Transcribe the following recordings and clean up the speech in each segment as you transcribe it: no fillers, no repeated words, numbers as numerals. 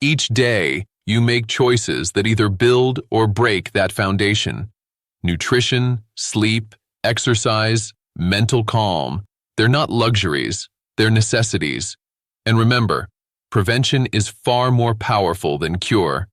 Each day, you make choices that either build or break that foundation. Nutrition, sleep, exercise, mental calm, they're not luxuries, they're necessities. And remember, prevention is far more powerful than cure.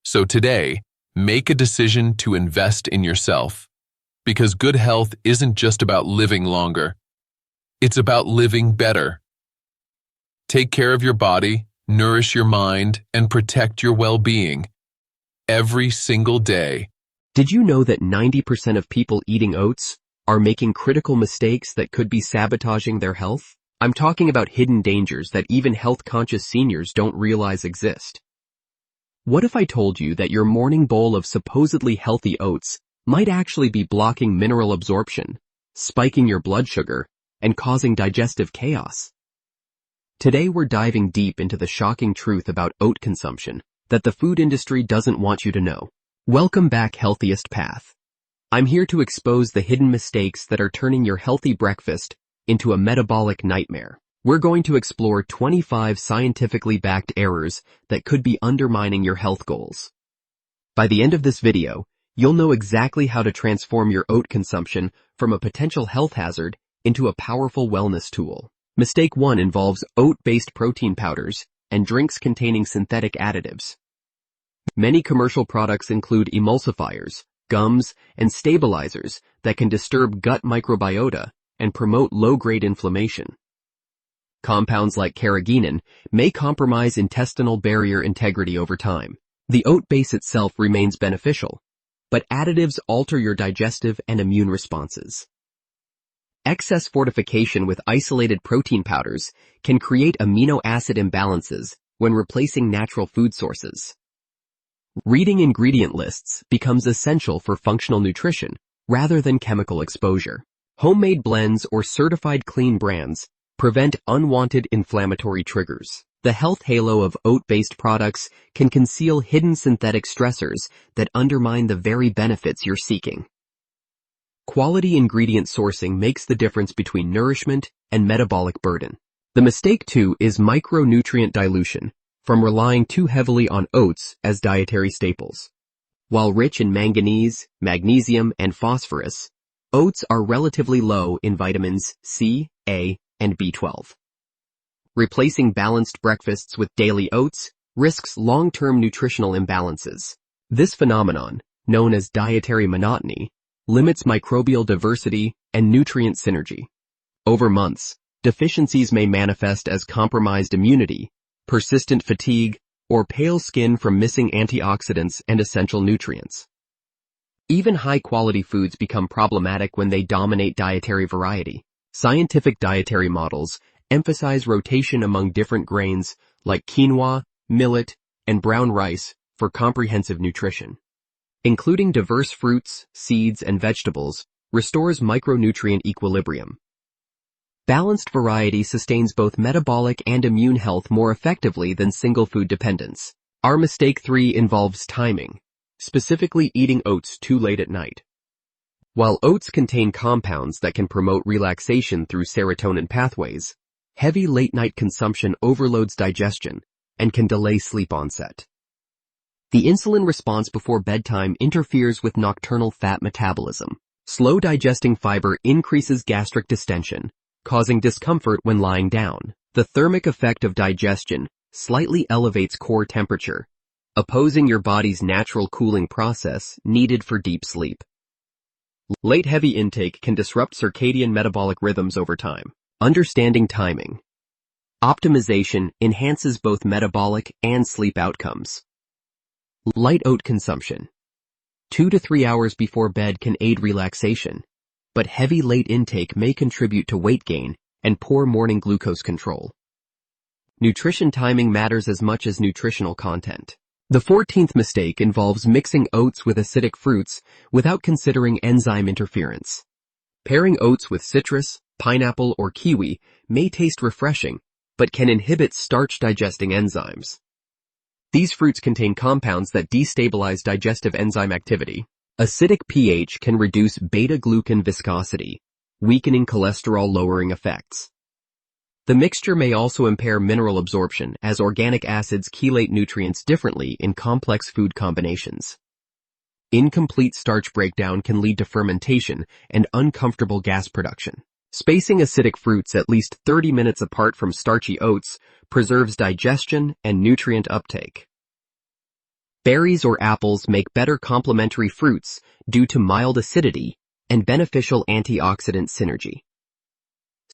So today, make a decision to invest in yourself. Because good health isn't just about living longer. It's about living better. Take care of your body, nourish your mind, and protect your well-being every single day. Did you know that 90% of people eating oats are making critical mistakes that could be sabotaging their health? I'm talking about hidden dangers that even health-conscious seniors don't realize exist. What if I told you that your morning bowl of supposedly healthy oats might actually be blocking mineral absorption, spiking your blood sugar, and causing digestive chaos? Today we're diving deep into the shocking truth about oat consumption that the food industry doesn't want you to know. Welcome back, Healthiest Path. I'm here to expose the hidden mistakes that are turning your healthy breakfast into a metabolic nightmare. We're going to explore 25 scientifically backed errors that could be undermining your health goals. By the end of this video, you'll know exactly how to transform your oat consumption from a potential health hazard into a powerful wellness tool. Mistake 1 involves oat-based protein powders and drinks containing synthetic additives. Many commercial products include emulsifiers, gums, and stabilizers that can disturb gut microbiota and promote low-grade inflammation. Compounds like carrageenan may compromise intestinal barrier integrity over time. The oat base itself remains beneficial, but additives alter your digestive and immune responses. Excess fortification with isolated protein powders can create amino acid imbalances when replacing natural food sources. Reading ingredient lists becomes essential for functional nutrition rather than chemical exposure. Homemade blends or certified clean brands prevent unwanted inflammatory triggers. The health halo of oat-based products can conceal hidden synthetic stressors that undermine the very benefits you're seeking. Quality ingredient sourcing makes the difference between nourishment and metabolic burden. The mistake 2 is micronutrient dilution, from relying too heavily on oats as dietary staples. While rich in manganese, magnesium, and phosphorus, oats are relatively low in vitamins C, A, and B12. Replacing balanced breakfasts with daily oats risks long-term nutritional imbalances. This phenomenon, known as dietary monotony, limits microbial diversity and nutrient synergy. Over months, deficiencies may manifest as compromised immunity, persistent fatigue, or pale skin from missing antioxidants and essential nutrients. Even high-quality foods become problematic when they dominate dietary variety. Scientific dietary models emphasize rotation among different grains like quinoa, millet, and brown rice for comprehensive nutrition. Including diverse fruits, seeds, and vegetables restores micronutrient equilibrium. Balanced variety sustains both metabolic and immune health more effectively than single food dependence. Our mistake 3 involves timing, specifically eating oats too late at night. While oats contain compounds that can promote relaxation through serotonin pathways, heavy late-night consumption overloads digestion and can delay sleep onset. The insulin response before bedtime interferes with nocturnal fat metabolism. Slow digesting fiber increases gastric distension, causing discomfort when lying down. The thermic effect of digestion slightly elevates core temperature, opposing your body's natural cooling process needed for deep sleep. Late heavy intake can disrupt circadian metabolic rhythms over time. Understanding timing. Optimization enhances both metabolic and sleep outcomes. Light oat consumption. 2 to 3 hours before bed can aid relaxation, but heavy late intake may contribute to weight gain and poor morning glucose control. Nutrition timing matters as much as nutritional content. The 14th mistake involves mixing oats with acidic fruits without considering enzyme interference. Pairing oats with citrus, pineapple, or kiwi may taste refreshing, but can inhibit starch-digesting enzymes. These fruits contain compounds that destabilize digestive enzyme activity. Acidic pH can reduce beta-glucan viscosity, weakening cholesterol-lowering effects. The mixture may also impair mineral absorption as organic acids chelate nutrients differently in complex food combinations. Incomplete starch breakdown can lead to fermentation and uncomfortable gas production. Spacing acidic fruits at least 30 minutes apart from starchy oats preserves digestion and nutrient uptake. Berries or apples make better complementary fruits due to mild acidity and beneficial antioxidant synergy.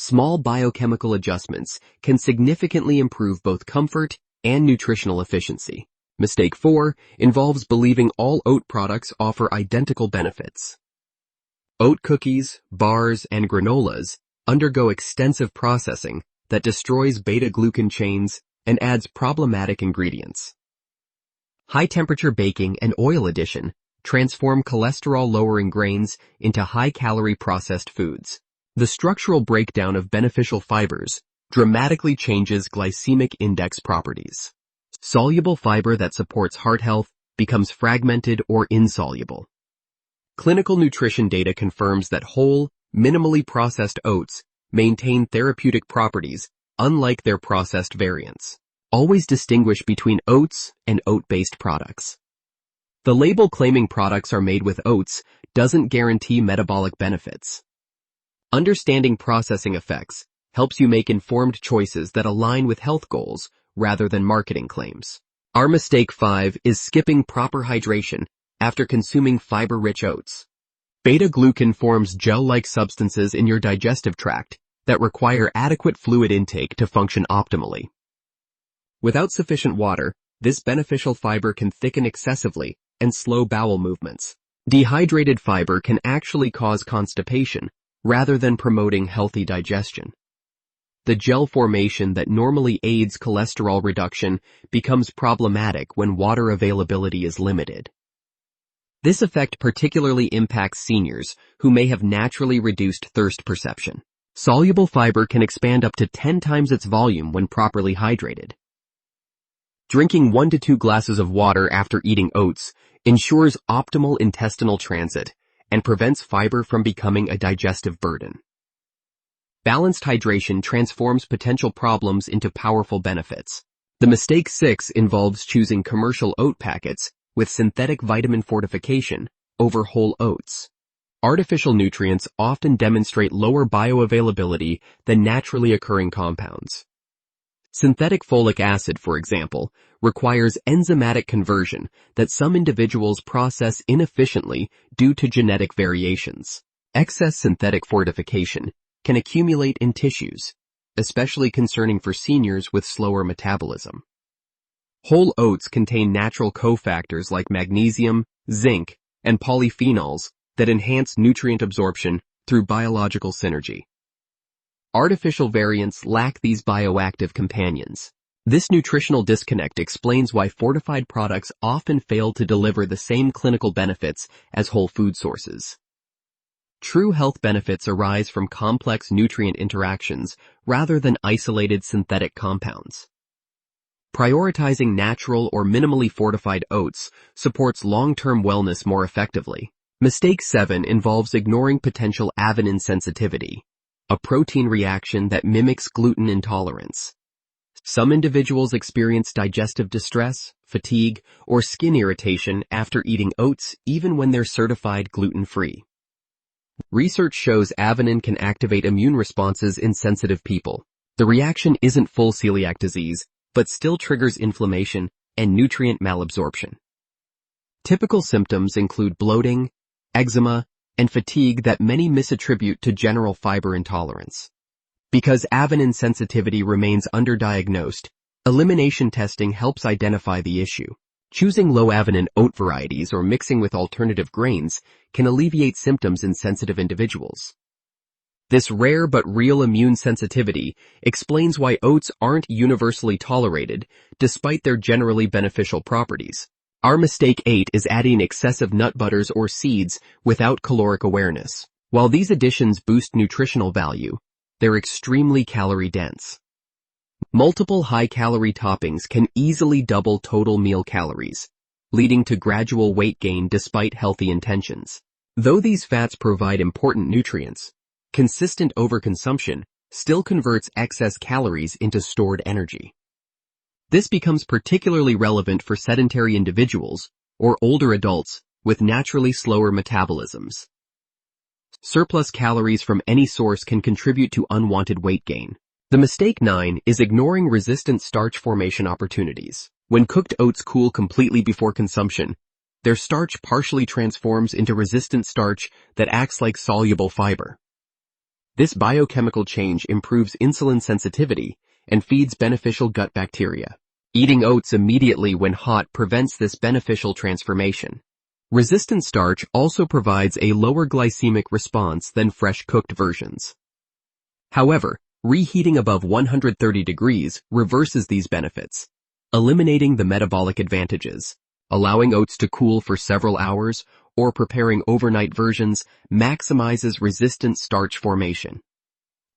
Small biochemical adjustments can significantly improve both comfort and nutritional efficiency. Mistake 4 involves believing all oat products offer identical benefits. Oat cookies, bars, and granolas undergo extensive processing that destroys beta-glucan chains and adds problematic ingredients. High-temperature baking and oil addition transform cholesterol-lowering grains into high-calorie processed foods. The structural breakdown of beneficial fibers dramatically changes glycemic index properties. Soluble fiber that supports heart health becomes fragmented or insoluble. Clinical nutrition data confirms that whole, minimally processed oats maintain therapeutic properties unlike their processed variants. Always distinguish between oats and oat-based products. The label claiming products are made with oats doesn't guarantee metabolic benefits. Understanding processing effects helps you make informed choices that align with health goals rather than marketing claims. Our mistake 5 is skipping proper hydration after consuming fiber-rich oats. Beta-glucan forms gel-like substances in your digestive tract that require adequate fluid intake to function optimally. Without sufficient water, this beneficial fiber can thicken excessively and slow bowel movements. Dehydrated fiber can actually cause constipation rather than promoting healthy digestion. The gel formation that normally aids cholesterol reduction becomes problematic when water availability is limited. This effect particularly impacts seniors who may have naturally reduced thirst perception. Soluble fiber can expand up to 10 times its volume when properly hydrated. Drinking 1 to 2 glasses of water after eating oats ensures optimal intestinal transit and prevents fiber from becoming a digestive burden. Balanced hydration transforms potential problems into powerful benefits. The mistake 6 involves choosing commercial oat packets with synthetic vitamin fortification over whole oats. Artificial nutrients often demonstrate lower bioavailability than naturally occurring compounds. Synthetic folic acid, for example, requires enzymatic conversion that some individuals process inefficiently due to genetic variations. Excess synthetic fortification can accumulate in tissues, especially concerning for seniors with slower metabolism. Whole oats contain natural cofactors like magnesium, zinc, and polyphenols that enhance nutrient absorption through biological synergy. Artificial variants lack these bioactive companions. This nutritional disconnect explains why fortified products often fail to deliver the same clinical benefits as whole food sources. True health benefits arise from complex nutrient interactions rather than isolated synthetic compounds. Prioritizing natural or minimally fortified oats supports long-term wellness more effectively. Mistake 7 involves ignoring potential avenin sensitivity, a protein reaction that mimics gluten intolerance. Some individuals experience digestive distress, fatigue, or skin irritation after eating oats even when they're certified gluten-free. Research shows avenin can activate immune responses in sensitive people. The reaction isn't full celiac disease, but still triggers inflammation and nutrient malabsorption. Typical symptoms include bloating, eczema, and fatigue that many misattribute to general fiber intolerance. Because avenin sensitivity remains underdiagnosed, elimination testing helps identify the issue. Choosing low-avenin oat varieties or mixing with alternative grains can alleviate symptoms in sensitive individuals. This rare but real immune sensitivity explains why oats aren't universally tolerated despite their generally beneficial properties. Our mistake 8 is adding excessive nut butters or seeds without caloric awareness. While these additions boost nutritional value, they're extremely calorie-dense. Multiple high-calorie toppings can easily double total meal calories, leading to gradual weight gain despite healthy intentions. Though these fats provide important nutrients, consistent overconsumption still converts excess calories into stored energy. This becomes particularly relevant for sedentary individuals or older adults with naturally slower metabolisms. Surplus calories from any source can contribute to unwanted weight gain. The mistake 9 is ignoring resistant starch formation opportunities. When cooked oats cool completely before consumption, their starch partially transforms into resistant starch that acts like soluble fiber. This biochemical change improves insulin sensitivity and feeds beneficial gut bacteria. Eating oats immediately when hot prevents this beneficial transformation. Resistant starch also provides a lower glycemic response than fresh cooked versions. However, reheating above 130 degrees reverses these benefits, eliminating the metabolic advantages. Allowing oats to cool for several hours or preparing overnight versions maximizes resistant starch formation.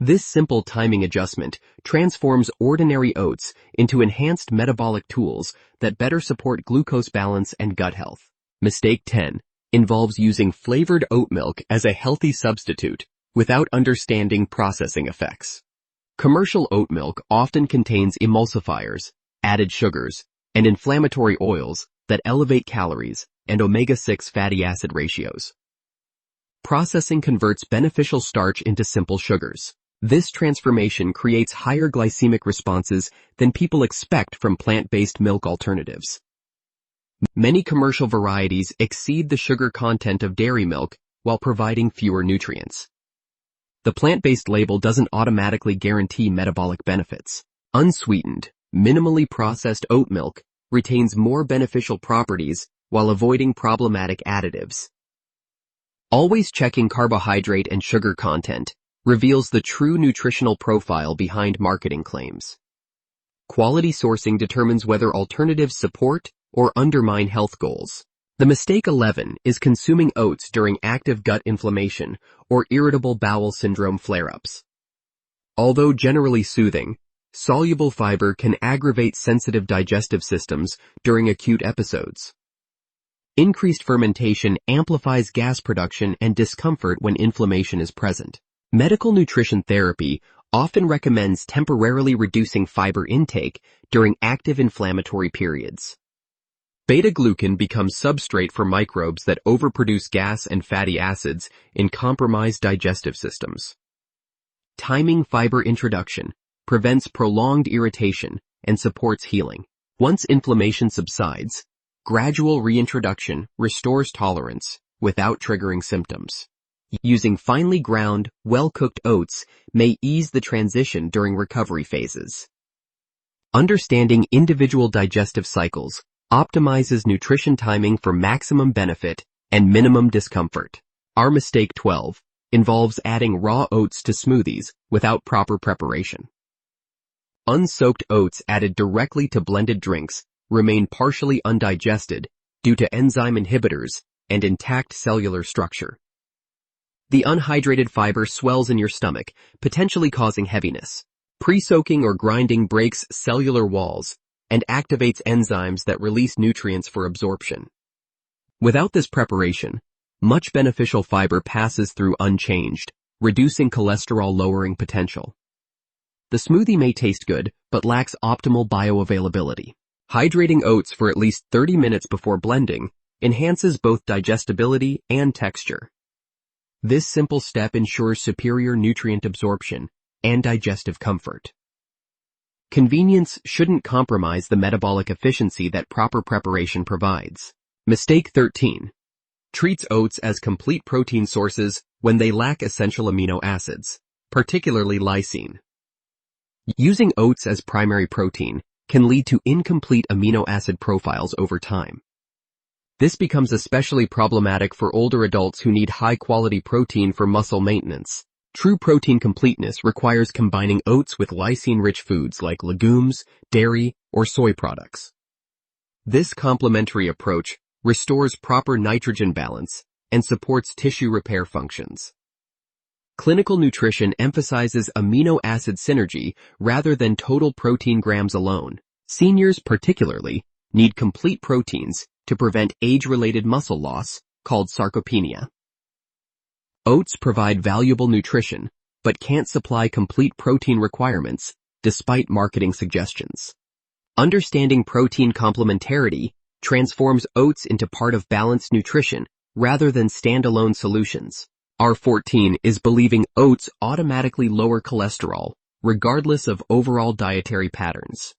This simple timing adjustment transforms ordinary oats into enhanced metabolic tools that better support glucose balance and gut health. Mistake 10 involves using flavored oat milk as a healthy substitute without understanding processing effects. Commercial oat milk often contains emulsifiers, added sugars, and inflammatory oils that elevate calories and omega-6 fatty acid ratios. Processing converts beneficial starch into simple sugars. This transformation creates higher glycemic responses than people expect from plant-based milk alternatives. Many commercial varieties exceed the sugar content of dairy milk while providing fewer nutrients. The plant-based label doesn't automatically guarantee metabolic benefits. Unsweetened, minimally processed oat milk retains more beneficial properties while avoiding problematic additives. Always checking carbohydrate and sugar content reveals the true nutritional profile behind marketing claims. Quality sourcing determines whether alternatives support or undermine health goals. The mistake 11 is consuming oats during active gut inflammation or irritable bowel syndrome flare-ups. Although generally soothing, soluble fiber can aggravate sensitive digestive systems during acute episodes. Increased fermentation amplifies gas production and discomfort when inflammation is present. Medical nutrition therapy often recommends temporarily reducing fiber intake during active inflammatory periods. Beta-glucan becomes substrate for microbes that overproduce gas and fatty acids in compromised digestive systems. Timing fiber introduction prevents prolonged irritation and supports healing. Once inflammation subsides, gradual reintroduction restores tolerance without triggering symptoms. Using finely ground, well-cooked oats may ease the transition during recovery phases. Understanding individual digestive cycles optimizes nutrition timing for maximum benefit and minimum discomfort. Our mistake 12 involves adding raw oats to smoothies without proper preparation. Unsoaked oats added directly to blended drinks remain partially undigested due to enzyme inhibitors and intact cellular structure. The unhydrated fiber swells in your stomach, potentially causing heaviness. Pre-soaking or grinding breaks cellular walls and activates enzymes that release nutrients for absorption. Without this preparation, much beneficial fiber passes through unchanged, reducing cholesterol-lowering potential. The smoothie may taste good, but lacks optimal bioavailability. Hydrating oats for at least 30 minutes before blending enhances both digestibility and texture. This simple step ensures superior nutrient absorption and digestive comfort. Convenience shouldn't compromise the metabolic efficiency that proper preparation provides. Mistake 13. Treats oats as complete protein sources when they lack essential amino acids, particularly lysine. Using oats as primary protein can lead to incomplete amino acid profiles over time. This becomes especially problematic for older adults who need high-quality protein for muscle maintenance. True protein completeness requires combining oats with lysine-rich foods like legumes, dairy, or soy products. This complementary approach restores proper nitrogen balance and supports tissue repair functions. Clinical nutrition emphasizes amino acid synergy rather than total protein grams alone. Seniors particularly need complete proteins to prevent age-related muscle loss, called sarcopenia. Oats provide valuable nutrition, but can't supply complete protein requirements despite marketing suggestions. Understanding protein complementarity transforms oats into part of balanced nutrition rather than standalone solutions. R14 is believing oats automatically lower cholesterol, regardless of overall dietary patterns.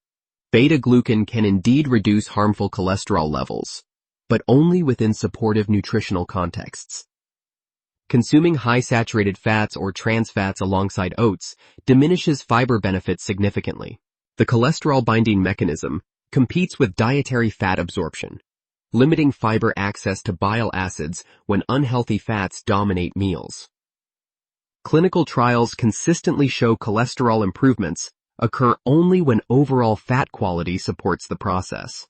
Beta-glucan can indeed reduce harmful cholesterol levels, but only within supportive nutritional contexts. Consuming high saturated fats or trans fats alongside oats diminishes fiber benefits significantly. The cholesterol binding mechanism competes with dietary fat absorption, limiting fiber access to bile acids when unhealthy fats dominate meals. Clinical trials consistently show cholesterol improvements occur only when overall fat quality supports the process.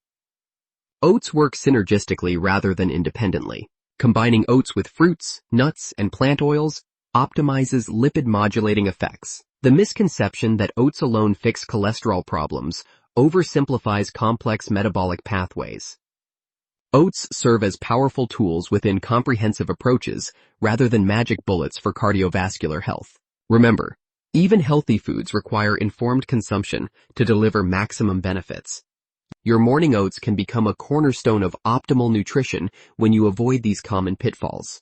Oats work synergistically rather than independently. Combining oats with fruits, nuts, and plant oils optimizes lipid-modulating effects. The misconception that oats alone fix cholesterol problems oversimplifies complex metabolic pathways. Oats serve as powerful tools within comprehensive approaches rather than magic bullets for cardiovascular health. Remember, even healthy foods require informed consumption to deliver maximum benefits. Your morning oats can become a cornerstone of optimal nutrition when you avoid these common pitfalls.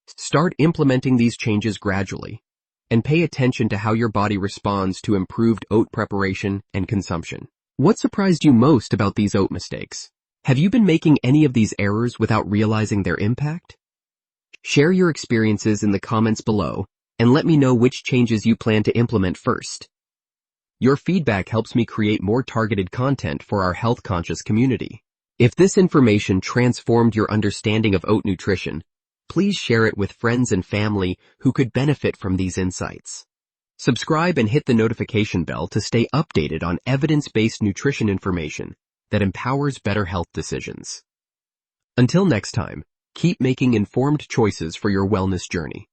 Start implementing these changes gradually, and pay attention to how your body responds to improved oat preparation and consumption. What surprised you most about these oat mistakes? Have you been making any of these errors without realizing their impact? Share your experiences in the comments below, and let me know which changes you plan to implement first. Your feedback helps me create more targeted content for our health-conscious community. If this information transformed your understanding of oat nutrition, please share it with friends and family who could benefit from these insights. Subscribe and hit the notification bell to stay updated on evidence-based nutrition information that empowers better health decisions. Until next time, keep making informed choices for your wellness journey.